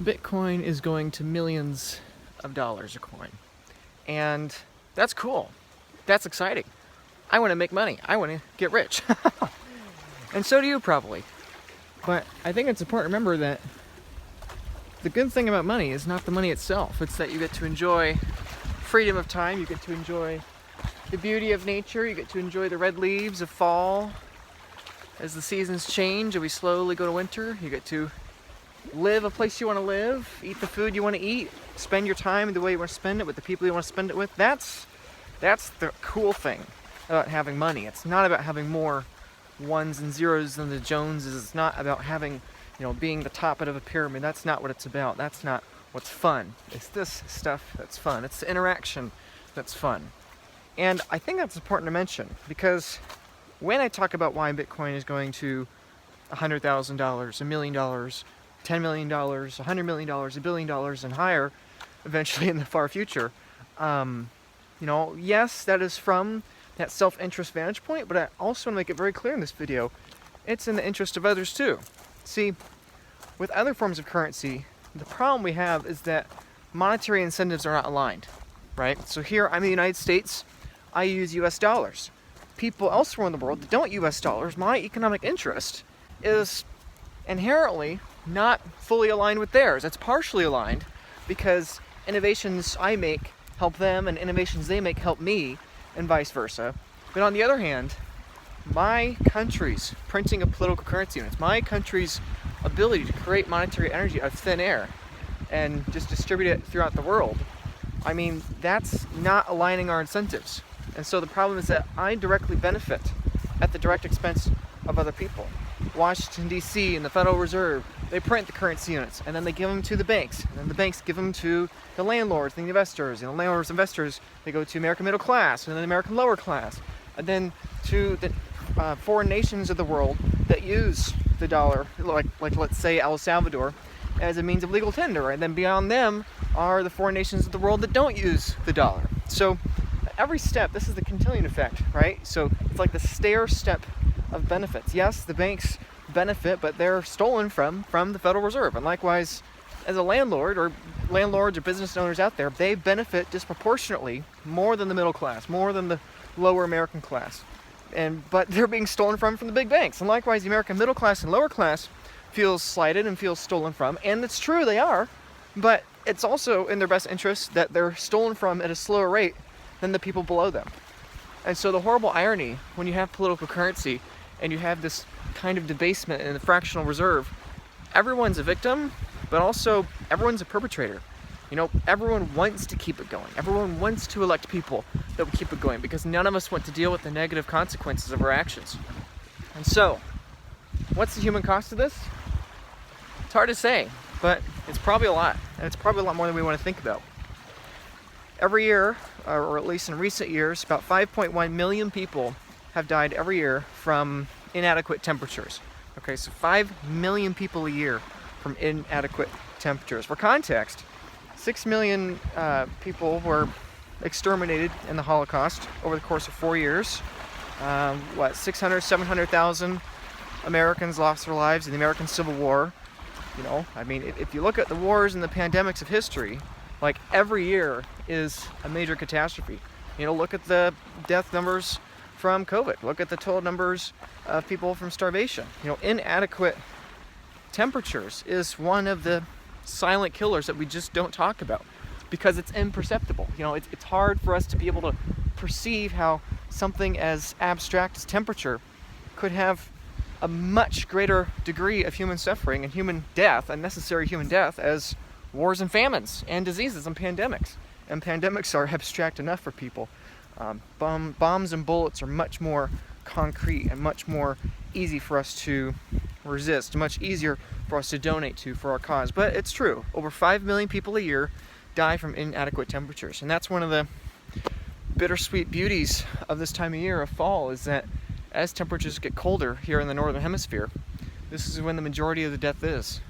Bitcoin is going to millions of dollars a coin. And that's cool. That's exciting. I want to make money. I want to get rich. And so do you probably. But I think it's important to remember that the good thing about money is not the money itself. It's that you get to enjoy freedom of time. You get to enjoy the beauty of nature. You get to enjoy the red leaves of fall as the seasons change and we slowly go to winter. You get to live a place you want to live, eat the food you want to eat, spend your time the way you want to spend it with the people you want to spend it with. That's the cool thing about having money. It's not about having more ones and zeros than the Joneses. It's not about having, being the top of a pyramid. That's not what it's about. That's not what's fun. It's this stuff that's fun. It's the interaction that's fun. And I think that's important to mention because when I talk about why Bitcoin is going to $100,000, $1 million, $10 million, $100 million, $1 billion, and higher, eventually in the far future, yes, that is from that self-interest vantage point, but I also want to make it very clear in this video, it's in the interest of others too. See, with other forms of currency, the problem we have is that monetary incentives are not aligned, right? So here, I'm in the United States, I use US dollars. People elsewhere in the world that don't US dollars, my economic interest is inherently not fully aligned with theirs. It's partially aligned because innovations I make help them and innovations they make help me and vice versa. But on the other hand, my country's printing of political currency units, my country's ability to create monetary energy out of thin air and just distribute it throughout the world, that's not aligning our incentives. And so the problem is that I directly benefit at the direct expense of other people. Washington, D.C. and the Federal Reserve, they print the currency units and then they give them to the banks. And then the banks give them to the landlords and the investors. And the landlords and investors, they go to American middle class and then the American lower class. And then to the foreign nations of the world that use the dollar, like let's say El Salvador, as a means of legal tender. And then beyond them are the foreign nations of the world that don't use the dollar. So every step, this is the continuing effect, right? So it's like the stair step of benefits. Yes, the banks benefit, but they're stolen from the Federal Reserve. And likewise, as a landlord or landlords or business owners out there, they benefit disproportionately more than the middle class, more than the lower American class. But they're being stolen from the big banks. And likewise, the American middle class and lower class feels slighted and feels stolen from. And it's true, they are. But it's also in their best interest that they're stolen from at a slower rate than the people below them. And so the horrible irony when you have political currency and you have this kind of debasement in the fractional reserve, everyone's a victim, but also everyone's a perpetrator. Everyone wants to keep it going. Everyone wants to elect people that will keep it going because none of us want to deal with the negative consequences of our actions. And so, what's the human cost of this? It's hard to say, but it's probably a lot. And it's probably a lot more than we want to think about. Every year, or at least in recent years, about 5.1 million people have died every year from inadequate temperatures. Okay, so 5 million people a year from inadequate temperatures. For context, 6 million people were exterminated in the Holocaust over the course of 4 years. 700,000 Americans lost their lives in the American Civil War. If you look at the wars and the pandemics of history, like every year is a major catastrophe. Look at the death numbers from COVID. Look at the total numbers of people from starvation. Inadequate temperatures is one of the silent killers that we just don't talk about because it's imperceptible. It's hard for us to be able to perceive how something as abstract as temperature could have a much greater degree of human suffering and human death, unnecessary human death, as wars and famines and diseases and pandemics. And pandemics are abstract enough for people. Bombs and bullets are much more concrete and much more easy for us to resist, much easier for us to donate to for our cause. But it's true, over 5 million people a year die from inadequate temperatures. And that's one of the bittersweet beauties of this time of year, of fall, is that as temperatures get colder here in the northern hemisphere, this is when the majority of the death is.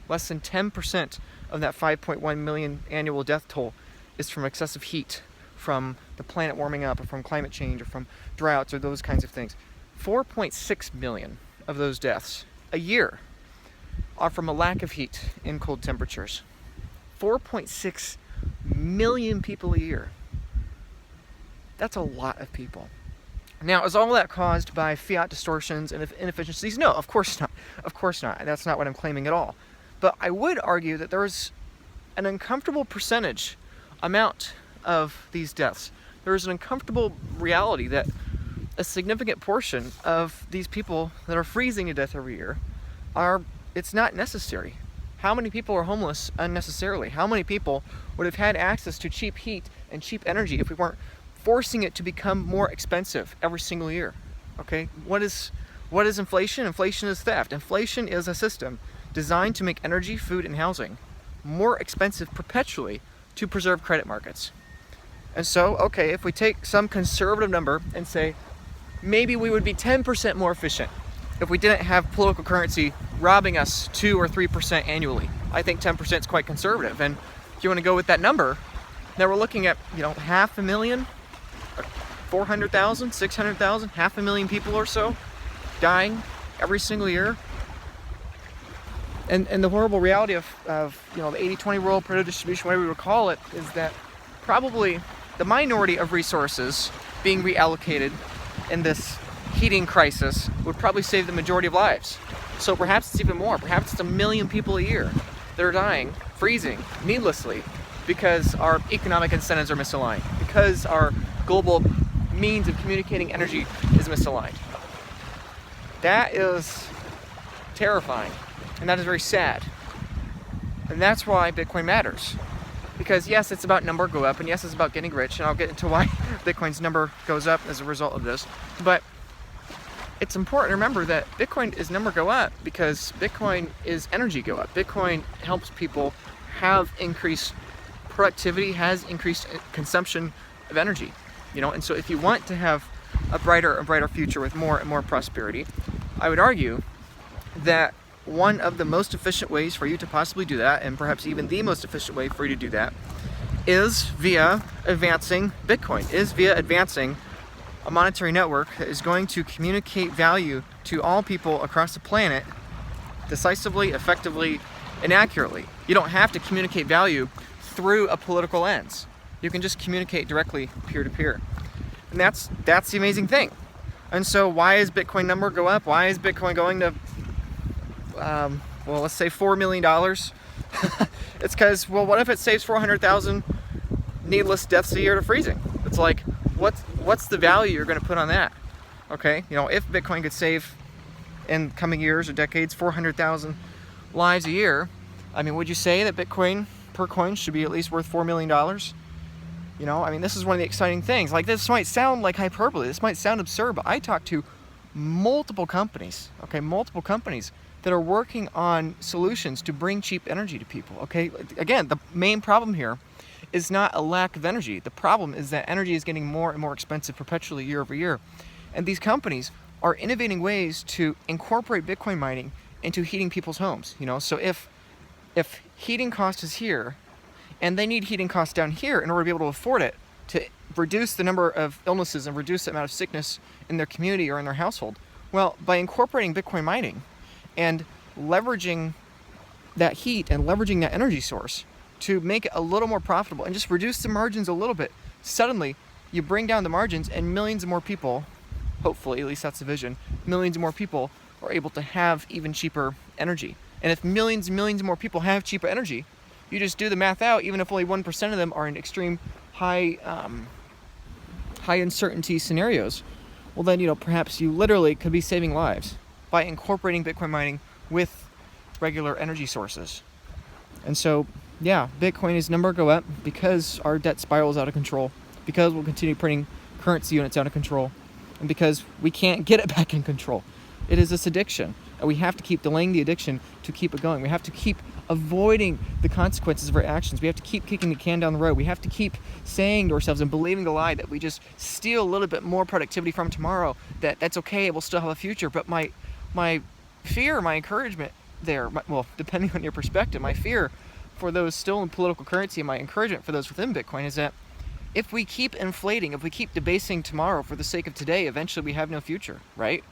Less than 10% of that 5.1 million annual death toll is from excessive heat, from the planet warming up, or from climate change, or from droughts, or those kinds of things. 4.6 million of those deaths a year are from a lack of heat in cold temperatures. 4.6 million people a year. That's a lot of people. Now, is all that caused by fiat distortions and inefficiencies? No, of course not. Of course not. That's not what I'm claiming at all. But I would argue that there is an uncomfortable percentage amount of these deaths. There is an uncomfortable reality that a significant portion of these people that are freezing to death every year it's not necessary. How many people are homeless unnecessarily? How many people would have had access to cheap heat and cheap energy if we weren't forcing it to become more expensive every single year? Okay, what is inflation? Inflation is theft. Inflation is a system designed to make energy, food, and housing more expensive perpetually to preserve credit markets. And so, okay, if we take some conservative number and say maybe we would be 10% more efficient if we didn't have political currency robbing us 2 or 3% annually. I think 10% is quite conservative. And if you want to go with that number, now we're looking at, 500,000, 400,000, 600,000, 500,000 people or so dying every single year. And the horrible reality of the 80-20 rule, Pareto distribution, whatever we would call it, is that probably the minority of resources being reallocated in this heating crisis would probably save the majority of lives. So perhaps it's even more. Perhaps it's 1 million people a year that are dying, freezing, needlessly, because our economic incentives are misaligned, because our global means of communicating energy is misaligned. That is terrifying, and that is very sad. And that's why Bitcoin matters. Because yes, it's about number go up, and yes, it's about getting rich, and I'll get into why Bitcoin's number goes up as a result of this. But it's important to remember that Bitcoin is number go up because Bitcoin is energy go up. Bitcoin helps people have increased productivity, has increased consumption of energy. And so if you want to have a brighter future with more and more prosperity, I would argue that one of the most efficient ways for you to possibly do that, and perhaps even the most efficient way for you to do that, is via advancing Bitcoin, is via advancing a monetary network that is going to communicate value to all people across the planet decisively, effectively, and accurately. You don't have to communicate value through a political lens. You can just communicate directly peer-to-peer. And that's the amazing thing. And so why is Bitcoin number go up? Why is Bitcoin going to let's say $4 million? It's because, what if it saves 400,000 needless deaths a year to freezing? It's like, what's the value you're going to put on that? Okay, if Bitcoin could save in coming years or decades 400,000 lives a year, would you say that Bitcoin per coin should be at least worth $4 million? This is one of the exciting things. Like, this might sound like hyperbole, this might sound absurd, but I talked to multiple companies that are working on solutions to bring cheap energy to people. Okay, again, the main problem here is not a lack of energy. The problem is that energy is getting more and more expensive perpetually year over year. And these companies are innovating ways to incorporate Bitcoin mining into heating people's homes. So if heating cost is here, and they need heating costs down here in order to be able to afford it, to reduce the number of illnesses and reduce the amount of sickness in their community or in their household, well, by incorporating Bitcoin mining and leveraging that heat and leveraging that energy source to make it a little more profitable and just reduce the margins a little bit, suddenly you bring down the margins and millions of more people, hopefully, at least that's the vision, millions of more people are able to have even cheaper energy. And if millions and millions more people have cheaper energy, you just do the math out, even if only 1% of them are in extreme high uncertainty scenarios, well then, perhaps you literally could be saving lives by incorporating Bitcoin mining with regular energy sources. And so, yeah, Bitcoin is number go up because our debt spirals out of control, because we'll continue printing currency units out of control, and because we can't get it back in control. It is this addiction, and we have to keep delaying the addiction to keep it going. We have to keep avoiding the consequences of our actions. We have to keep kicking the can down the road. We have to keep saying to ourselves and believing the lie that we just steal a little bit more productivity from tomorrow, that's okay, we'll still have a future. But my fear, my encouragement there, depending on your perspective, my fear for those still in political currency and my encouragement for those within Bitcoin is that if we keep inflating, if we keep debasing tomorrow for the sake of today, eventually we have no future, right?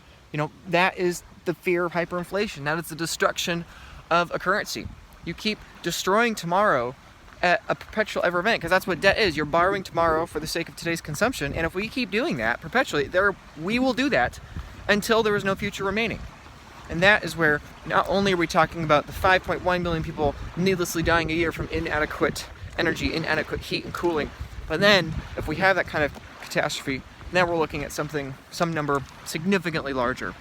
That is the fear of hyperinflation. That is the destruction of a currency. You keep destroying tomorrow at a perpetual ever event, because that's what debt is. You're borrowing tomorrow for the sake of today's consumption, and if we keep doing that perpetually, we will do that until there is no future remaining. And that is where not only are we talking about the 5.1 million people needlessly dying a year from inadequate energy, inadequate heat and cooling, but then if we have that kind of catastrophe, then we're looking at some number significantly larger.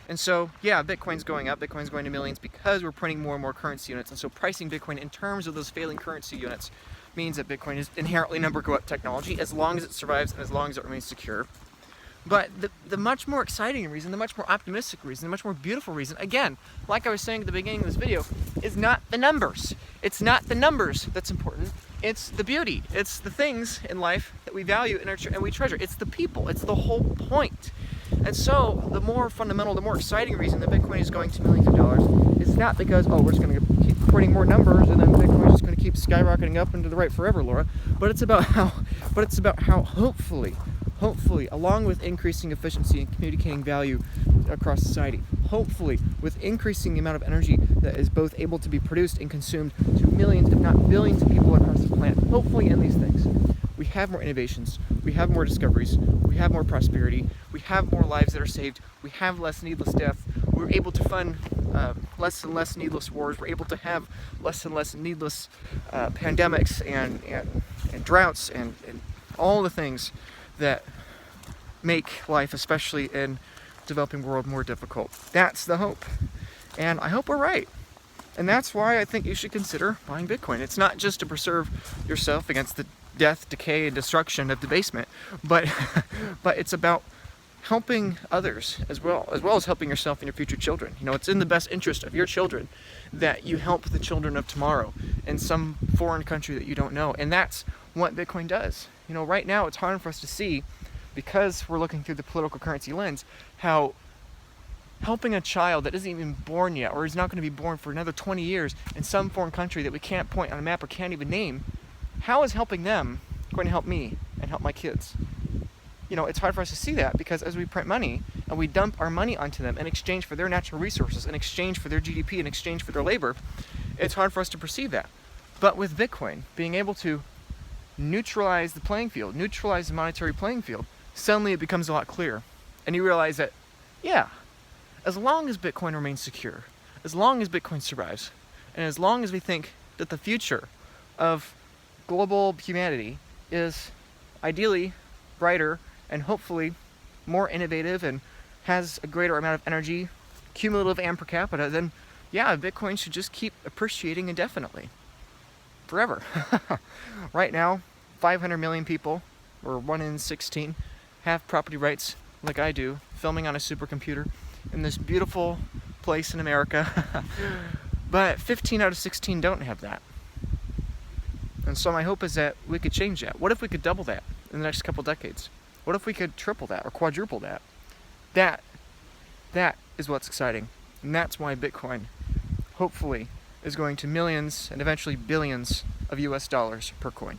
And so, yeah, Bitcoin's going up, Bitcoin's going to millions because we're printing more and more currency units. And so pricing Bitcoin in terms of those failing currency units means that Bitcoin is inherently number go up technology as long as it survives and as long as it remains secure. But the much more exciting reason, the much more optimistic reason, the much more beautiful reason, again, like I was saying at the beginning of this video, is not the numbers. It's not the numbers that's important. It's the beauty. It's the things in life that we value and we treasure. It's the people. It's the whole point. And so the more fundamental, the more exciting reason that Bitcoin is going to millions of dollars is not because, oh, we're just going to keep printing more numbers and then Bitcoin is just going to keep skyrocketing up into the right forever, Laura. But it's about how hopefully, along with increasing efficiency and communicating value across society, hopefully with increasing the amount of energy that is both able to be produced and consumed to millions, if not billions of people across the planet, hopefully in these things, we have more innovations, we have more discoveries, we have more prosperity, we have more lives that are saved, we have less needless death, we're able to fund less and less needless wars, we're able to have less and less needless pandemics and droughts and all the things that make life, especially in developing world, more difficult. That's the hope. And I hope we're right. And that's why I think you should consider buying Bitcoin. It's not just to preserve yourself against the death, decay, and destruction of debasement, but it's about helping others as well as helping yourself and your future children. You know, it's in the best interest of your children that you help the children of tomorrow in some foreign country that you don't know. And that's what Bitcoin does. You know, right now it's hard for us to see, because we're looking through the political currency lens, how helping a child that isn't even born yet, or is not going to be born for another 20 years in some foreign country that we can't point on a map or can't even name, how is helping them going to help me and help my kids? You know, it's hard for us to see that because as we print money and we dump our money onto them in exchange for their natural resources, in exchange for their GDP, in exchange for their labor, it's hard for us to perceive that. But with Bitcoin, being able to neutralize the playing field, neutralize the monetary playing field, suddenly it becomes a lot clearer. And you realize that, yeah, as long as Bitcoin remains secure, as long as Bitcoin survives, and as long as we think that the future of global humanity is ideally brighter and hopefully more innovative and has a greater amount of energy, cumulative and per capita, then yeah, Bitcoin should just keep appreciating indefinitely. Forever. Right now, 500 million people, or 1 in 16, have property rights like I do, filming on a supercomputer in this beautiful place in America. But 15 out of 16 don't have that. And so my hope is that we could change that. What if we could double that in the next couple decades? What if we could triple that or quadruple that? That is what's exciting. And that's why Bitcoin, hopefully, is going to millions and eventually billions of US dollars per coin.